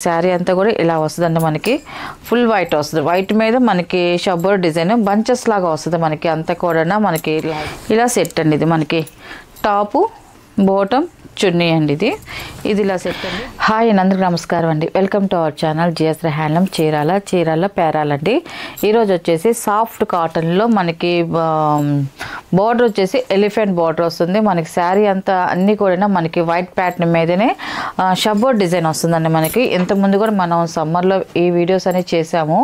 శారీ అంతా కూడా ఇలా వస్తుందండి మనకి ఫుల్ వైట్ వస్తుంది వైట్ మీద మనకి షబ్బర్ డిజైన్ బంచెస్ లాగా వస్తుంది మనకి అంతా కూడా మనకి ఇలా సెట్ అండి ఇది మనకి టాపు బాటమ్ చున్నీ అండి ఇది ఇలా సెట్ అండి హాయ్ అందరికీ నమస్కారం అండి welcome to our channel GSR handloom Chirala పేరాలండి ఈరోజు వచ్చేసి సాఫ్ట్ కాటన్లో మనకి బార్డర్ వచ్చేసి ఎలిఫెంట్ బార్డర్ వస్తుంది మనకి శారీ అంతా అన్నీ కూడా మనకి వైట్ ప్యాటర్న్ మీదనే షబ్బర్ డిజైన్ వస్తుందండి మనకి ఇంతకుముందు కూడా మనం సమ్మర్లో ఈ వీడియోస్ అనేవి చేసాము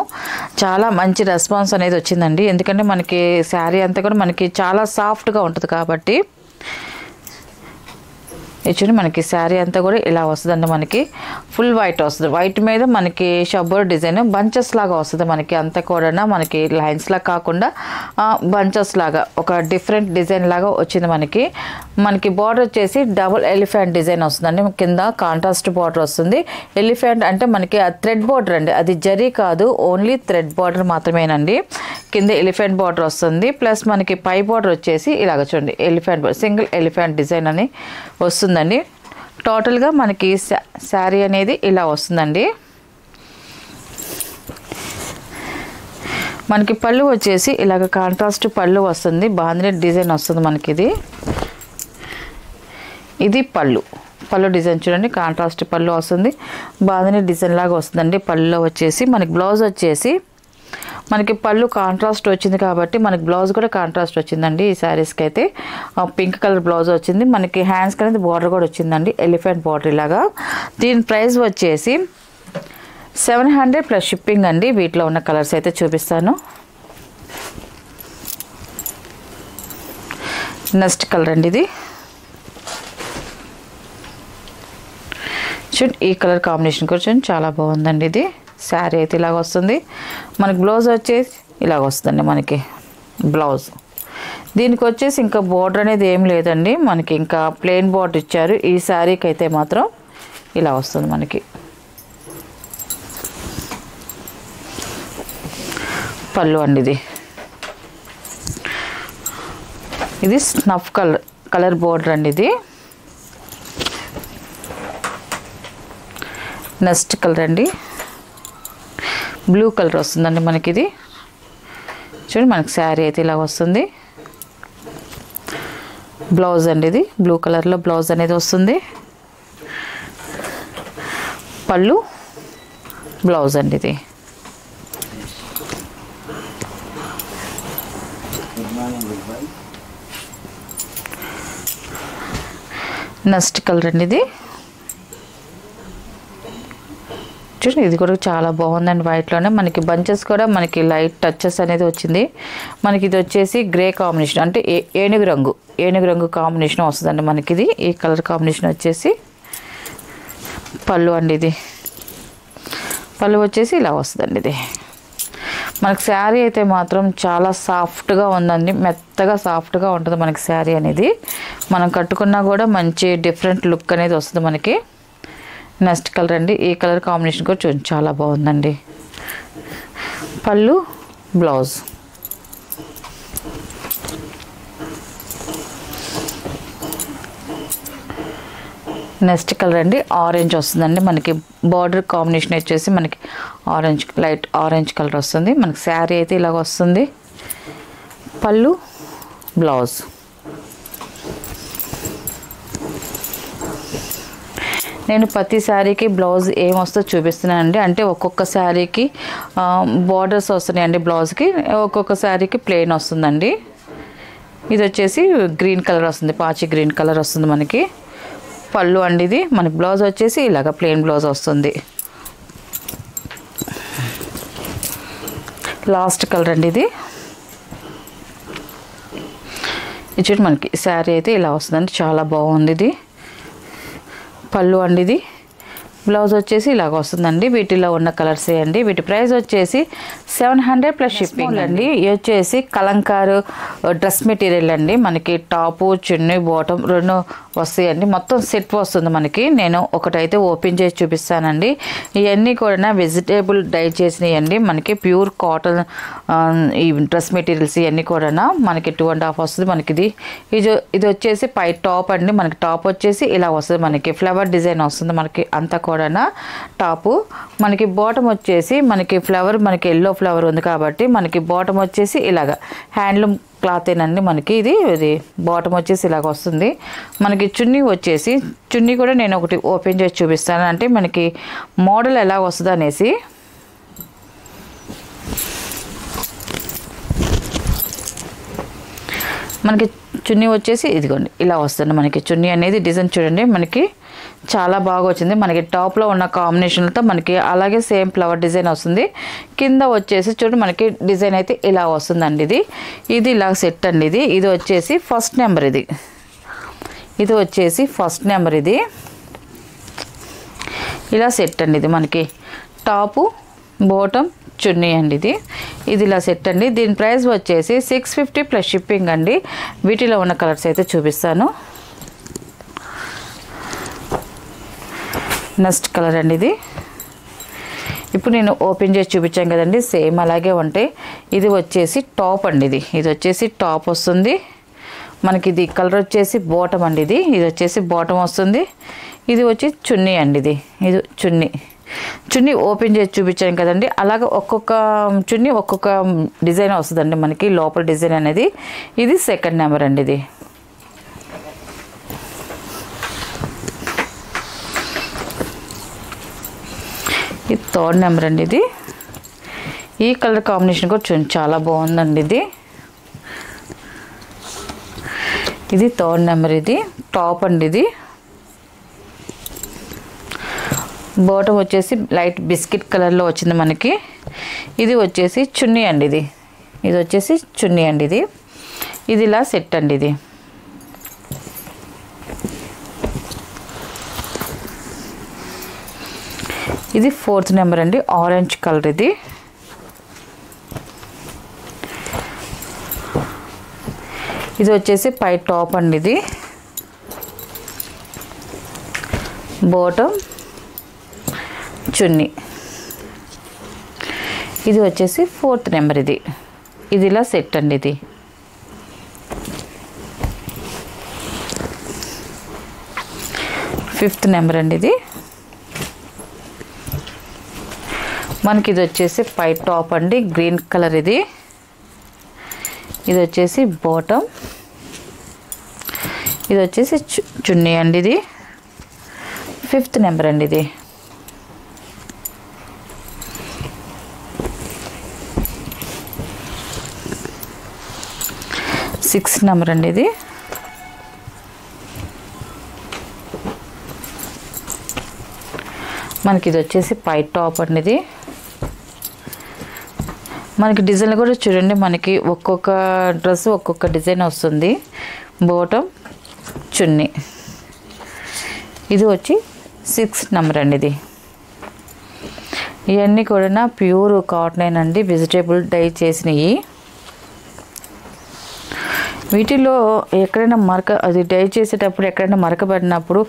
చాలా మంచి రెస్పాన్స్ అనేది వచ్చిందండి ఎందుకంటే మనకి శారీ అంతా కూడా మనకి చాలా సాఫ్ట్గా ఉంటుంది కాబట్టి ఇది మనకి శారీ అంతా కూడా ఇలా వస్తుందండి మనకి ఫుల్ వైట్ వస్తుంది వైట్ మీద మనకి షబ్బర్ డిజైన్ బంచెస్ లాగా వస్తుంది మనకి అంతా కూడా మనకి లైన్స్ లాగా కాకుండా బంచెస్ లాగా ఒక డిఫరెంట్ డిజైన్ లాగా వచ్చింది మనకి బార్డర్ వచ్చేసి డబుల్ ఎలిఫెంట్ డిజైన్ వస్తుందండి కింద కాంట్రాస్ట్ బార్డర్ వస్తుంది ఎలిఫెంట్ అంటే మనకి థ్రెడ్ బార్డర్ అండి అది జరీ కాదు ఓన్లీ థ్రెడ్ బార్డర్ మాత్రమేనండి కింద ఎలిఫెంట్ బార్డర్ వస్తుంది ప్లస్ మనకి పై బార్డర్ వచ్చేసి ఇలాగ చూడండి ఎలిఫెంట్ సింగిల్ ఎలిఫెంట్ డిజైన్ అని వస్తుందండి టోటల్గా మనకి శారీ అనేది ఇలా వస్తుందండి మనకి పళ్ళు వచ్చేసి ఇలాగ కాంట్రాస్ట్ పళ్ళు వస్తుంది బాందిని డిజైన్ వస్తుంది మనకి ఇది పళ్ళు డిజైన్ చూడండి కాంట్రాస్ట్ పళ్ళు వస్తుంది బాందిని డిజైన్ లాగా వస్తుందండి పళ్ళులో వచ్చేసి మనకి బ్లౌజ్ వచ్చేసి మనకి పళ్ళు కాంట్రాస్ట్ వచ్చింది కాబట్టి మనకి బ్లౌజ్ కూడా కాంట్రాస్ట్ వచ్చిందండి ఈ శారీస్కి అయితే పింక్ కలర్ బ్లౌజ్ వచ్చింది మనకి హ్యాండ్స్కి అనేది బార్డర్ కూడా వచ్చిందండి ఎలిఫెంట్ బార్డర్ ఇలాగా దీని ప్రైస్ వచ్చేసి 700 ప్లస్ షిప్పింగ్ అండి వీటిలో ఉన్న కలర్స్ అయితే చూపిస్తాను నెక్స్ట్ కలర్ అండి ఇది చూడండి ఈ కలర్ కాంబినేషన్ కూడా చూడండి చాలా బాగుందండి ఇది శారీ అయితే ఇలాగ వస్తుంది మనకి బ్లౌజ్ వచ్చేసి ఇలాగ వస్తుందండి మనకి బ్లౌజ్ దీనికి వచ్చేసి ఇంకా బార్డర్ అనేది ఏం లేదండి మనకి ఇంకా ప్లెయిన్ బార్డర్ ఇచ్చారు ఈ శారీకి అయితే మాత్రం ఇలా వస్తుంది మనకి పళ్ళు అండి ఇది స్నఫ్ కలర్ బార్డర్ అండి ఇది నెక్స్ట్ కలర్ అండి బ్లూ కలర్ వస్తుందండి మనకి ఇది చూడండి మనకి శారీ అయితే ఇలా వస్తుంది బ్లౌజ్ అండి ఇది బ్లూ కలర్లో బ్లౌజ్ అనేది వస్తుంది పళ్ళు బ్లౌజ్ అండి ఇది నెక్స్ట్ కలర్ అండి ఇది చూడండి ఇది కూడా చాలా బాగుందండి వైట్లోనే మనకి బంచెస్ కూడా మనకి లైట్ టచెస్ అనేది వచ్చింది మనకి ఇది వచ్చేసి గ్రే కాంబినేషన్ అంటే ఏనుగు రంగు కాంబినేషన్ వస్తుందండి మనకి ఇది ఈ కలర్ కాంబినేషన్ వచ్చేసి పళ్ళు అండి ఇది పళ్ళు వచ్చేసి ఇలా వస్తుందండి ఇది మనకి శారీ అయితే మాత్రం చాలా సాఫ్ట్గా ఉందండి మెత్తగా సాఫ్ట్గా ఉంటుంది మనకి శారీ అనేది మనం కట్టుకున్నా కూడా మంచి డిఫరెంట్ లుక్ అనేది వస్తుంది మనకి నెక్స్ట్ కలర్ అండి ఈ కలర్ కాంబినేషన్ కూడా చూడండి చాలా బాగుందండి పళ్ళు బ్లౌజ్ నెక్స్ట్ కలర్ అండి ఆరెంజ్ వస్తుందండి మనకి బార్డర్ కాంబినేషన్ వచ్చేసి మనకి ఆరెంజ్ లైట్ ఆరెంజ్ కలర్ వస్తుంది మనకి శారీ అయితే ఇలాగ వస్తుంది పళ్ళు బ్లౌజ్ నేను ప్రతి శారీకి బ్లౌజ్ ఏమొస్తో చూపిస్తున్నానండి అంటే ఒక్కొక్క శారీకి బార్డర్స్ వస్తున్నాయండి బ్లౌజ్కి ఒక్కొక్క శారీకి ప్లెయిన్ వస్తుందండి ఇది వచ్చేసి గ్రీన్ కలర్ వస్తుంది పాచి గ్రీన్ కలర్ వస్తుంది మనకి పళ్ళు అండి ఇది మనకి బ్లౌజ్ వచ్చేసి ఇలాగ ప్లెయిన్ బ్లౌజ్ వస్తుంది లాస్ట్ కలర్ అండి ఇది చూడండి మనకి శారీ అయితే ఇలా వస్తుందండి చాలా బాగుంది ఇది పళ్ళు అండి ఇది బ్లౌజ్ వచ్చేసి ఇలాగ వస్తుందండి వీటిలో ఉన్న కలర్స్ అండి వీటి ప్రైస్ వచ్చేసి 700 ప్లస్ షిప్పింగ్ అండి ఇది వచ్చేసి కలంకారు డ్రెస్ మెటీరియల్ అండి మనకి టాపు చున్నీ బాటమ్ రెండు వస్తాయండి మొత్తం సెట్ వస్తుంది మనకి నేను ఒకటైతే ఓపెన్ చేసి చూపిస్తానండి ఇవన్నీ కూడా వెజిటేబుల్ డై చేసినవి మనకి ప్యూర్ కాటన్ ఈ డ్రెస్ మెటీరియల్స్ ఇవన్నీ కూడా మనకి 2.5 వస్తుంది మనకి ఇది వచ్చేసి పై టాప్ అండి మనకి టాప్ వచ్చేసి ఇలా వస్తుంది మనకి ఫ్లవర్ డిజైన్ వస్తుంది మనకి అంతా కూడా టాపు మనకి బాటమ్ వచ్చేసి మనకి ఫ్లవర్ మనకి ఎల్లో ఫ్లవర్ ఉంది కాబట్టి మనకి బాటమ్ వచ్చేసి ఇలాగ హ్యాండ్లూమ్ క్లాత్ ఏనండి మనకి ఇది బాటమ్ వచ్చేసి ఇలాగ వస్తుంది మనకి చున్నీ వచ్చేసి చున్నీ కూడా నేను ఒకటి ఓపెన్ చేసి చూపిస్తాను అంటే మనకి మోడల్ ఎలా వస్తుంది అనేసి మనకి చున్నీ వచ్చేసి ఇదిగోండి ఇలా వస్తుంది మనకి చున్నీ అనేది డిజైన్ చూడండి మనకి చాలా బాగా వచ్చింది మనకి టాప్లో ఉన్న కాంబినేషన్తో మనకి అలాగే సేమ్ ఫ్లవర్ డిజైన్ వస్తుంది కింద వచ్చేసి చూడండి మనకి డిజైన్ అయితే ఇలా వస్తుందండి ఇది ఇలా సెట్ అండి ఇది వచ్చేసి ఫస్ట్ నెంబర్ ఇది వచ్చేసి ఫస్ట్ నెంబర్ ఇది ఇలా సెట్ అండి ఇది మనకి టాపు బాటమ్ చున్నీ అండి ఇది ఇలా సెట్ అండి దీని ప్రైస్ వచ్చేసి 650 ప్లస్ షిప్పింగ్ అండి వీటిలో ఉన్న కలర్స్ అయితే చూపిస్తాను నెక్స్ట్ కలర్ అండి ఇప్పుడు నేను ఓపెన్ చేసి చూపించాను కదండి సేమ్ అలాగే ఉంటాయి ఇది వచ్చేసి టాప్ అండి ఇది వచ్చేసి టాప్ వస్తుంది మనకి ఇది కలర్ వచ్చేసి బాటమ్ అండి ఇది వచ్చేసి బాటమ్ వస్తుంది ఇది వచ్చి చున్నీ అండి ఇది చున్నీ ఓపెన్ చేసి చూపించాను కదండి అలాగే ఒక్కొక్క చున్నీ ఒక్కొక్క డిజైన్ వస్తుందండి మనకి లోపల డిజైన్ అనేది ఇది సెకండ్ నెంబర్ అండి ఇది థర్డ్ నెంబర్ అండి ఈ కలర్ కాంబినేషన్ కూడా చాలా బాగుందండి ఇది థర్డ్ నెంబర్ టాప్ అండి బాటమ్ వచ్చేసి లైట్ బిస్కెట్ కలర్లో వచ్చింది మనకి ఇది వచ్చేసి చున్నీ అండి ఇది వచ్చేసి చున్నీ అండి ఇది ఇలా సెట్ అండి ఇది ఫోర్త్ నెంబర్ అండి ఆరెంజ్ కలర్ ఇది వచ్చేసి పై టాప్ అండి బాటమ్ చున్నీ ఇది వచ్చేసి ఫోర్త్ నెంబర్ ఇది ఇలా సెట్ అండి ఫిఫ్త్ నెంబర్ అండి మనకి ఇది వచ్చేసి పై టాప్ అండి గ్రీన్ కలర్ ఇది వచ్చేసి బాటమ్ ఇది వచ్చేసి చున్నీ అండి ఫిఫ్త్ నెంబర్ అండి సిక్స్త్ నెంబర్ అండి మనకి ఇది వచ్చేసి పై టాప్ అండి మనకి డిజైన్లు కూడా చూడండి మనకి ఒక్కొక్క డ్రెస్ ఒక్కొక్క డిజైన్ వస్తుంది బాటమ్ చున్నీ ఇది వచ్చి సిక్స్త్ నెంబర్ అండి ఇవన్నీ కూడా ప్యూర్ కాటన్ అండి వెజిటేబుల్ డై చేసినవి వీటిలో ఎక్కడైనా అది డై చేసేటప్పుడు ఎక్కడైనా మరక పడినప్పుడు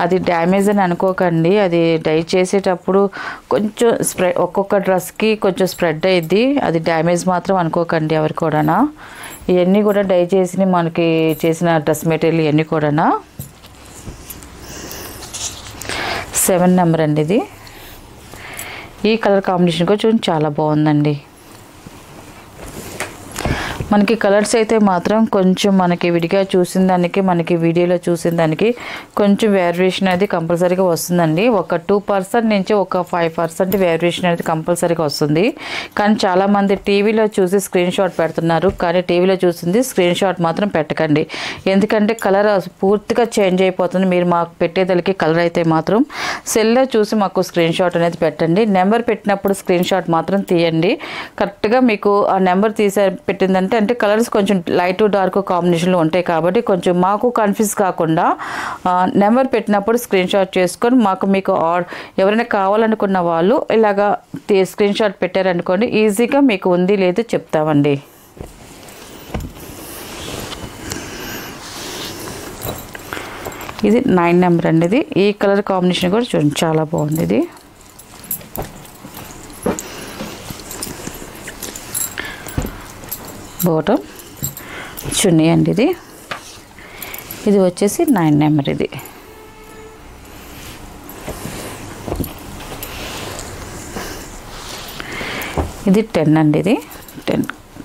అది డ్యామేజ్ అని అనుకోకండి అది డై చేసేటప్పుడు కొంచెం ఒక్కొక్క డ్రెస్కి కొంచెం స్ప్రెడ్ అయ్యిద్ది అది డ్యామేజ్ మాత్రం అనుకోకండి ఎవరు కూడా ఇవన్నీ కూడా డై చేసి మనకి చేసిన డ్రెస్ మెటీరియల్ ఇవన్నీ కూడా 7 నెంబర్ అండి ఈ కలర్ కాంబినేషన్ కూడా చూడండి చాలా బాగుందండి మనకి కలర్స్ అయితే మాత్రం కొంచెం మనకి విడిగా చూసిన దానికి మనకి వీడియోలో చూసిన దానికి కొంచెం వేరియేషన్ అనేది కంపల్సరీగా వస్తుందండి ఒక 2% నుంచి ఒక 5% వేరియేషన్ అనేది కంపల్సరీగా వస్తుంది కానీ చాలామంది టీవీలో చూసి స్క్రీన్ షాట్ పెడుతున్నారు కానీ టీవీలో చూసింది స్క్రీన్ షాట్ మాత్రం పెట్టకండి ఎందుకంటే కలర్ పూర్తిగా చేంజ్ అయిపోతుంది మీరు మాకు పెట్టేదలకి కలర్ అయితే మాత్రం సెల్లో చూసి మాకు స్క్రీన్ షాట్ అనేది పెట్టండి నెంబర్ పెట్టినప్పుడు స్క్రీన్ షాట్ మాత్రం తీయండి కరెక్ట్గా మీకు ఆ నెంబర్ పెట్టిందంటే అంటే కలర్స్ కొంచెం లైట్ డార్క్ కాంబినేషన్లో ఉంటాయి కాబట్టి కొంచెం మాకు కన్ఫ్యూజ్ కాకుండా నెంబర్ పెట్టినప్పుడు స్క్రీన్ షాట్ చేసుకొని మీకు ఎవరైనా కావాలనుకున్న వాళ్ళు ఇలాగా స్క్రీన్ షాట్ పెట్టారనుకోండి ఈజీగా మీకు ఉంది లేదు చెప్తామండి ఇది 9 నెంబర్ అండి ఈ కలర్ కాంబినేషన్ కూడా చూడండి చాలా బాగుంది ఇది బాటమ్ చున్నీ అండి ఇది వచ్చేసి 9 నెంబర్ ఇది ఇది 10 అండి, ఇది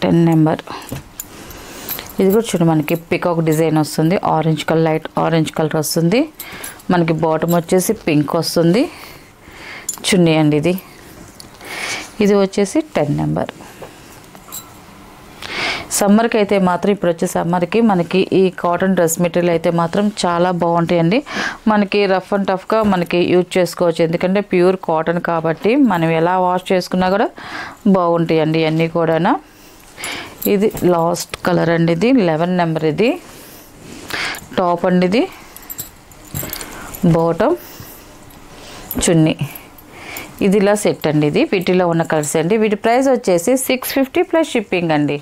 10 నెంబర్. ఇది కూడా చూడండి మనకి పికాక్ డిజైన్ వస్తుంది, orange colour, light orange colour వస్తుంది మనకి. బాటమ్ వచ్చేసి పింక్ వస్తుంది. చున్నీ అండి ఇది. ఇది వచ్చేసి 10 నెంబర్. సమ్మర్కి అయితే మాత్రం ఇప్పుడు వచ్చే సమ్మర్కి మనకి ఈ కాటన్ డ్రెస్ మెటీరియల్ అయితే మాత్రం చాలా బాగుంటాయండి. మనకి రఫ్ అండ్ టఫ్గా మనకి యూజ్ చేసుకోవచ్చు, ఎందుకంటే ప్యూర్ కాటన్ కాబట్టి మనం ఎలా వాష్ చేసుకున్నా కూడా బాగుంటాయండి ఇవన్నీ కూడా. ఇది లాస్ట్ కలర్ అండి, ఇది 11 నెంబర్. ఇది టాప్ అండి, ఇది బాటమ్, చున్నీ. ఇది ఇలా సెట్ అండి. ఇది వీటిలో ఉన్న కలర్స్ అండి. వీటి ప్రైస్ వచ్చేసి 650 ప్లస్ షిప్పింగ్ అండి.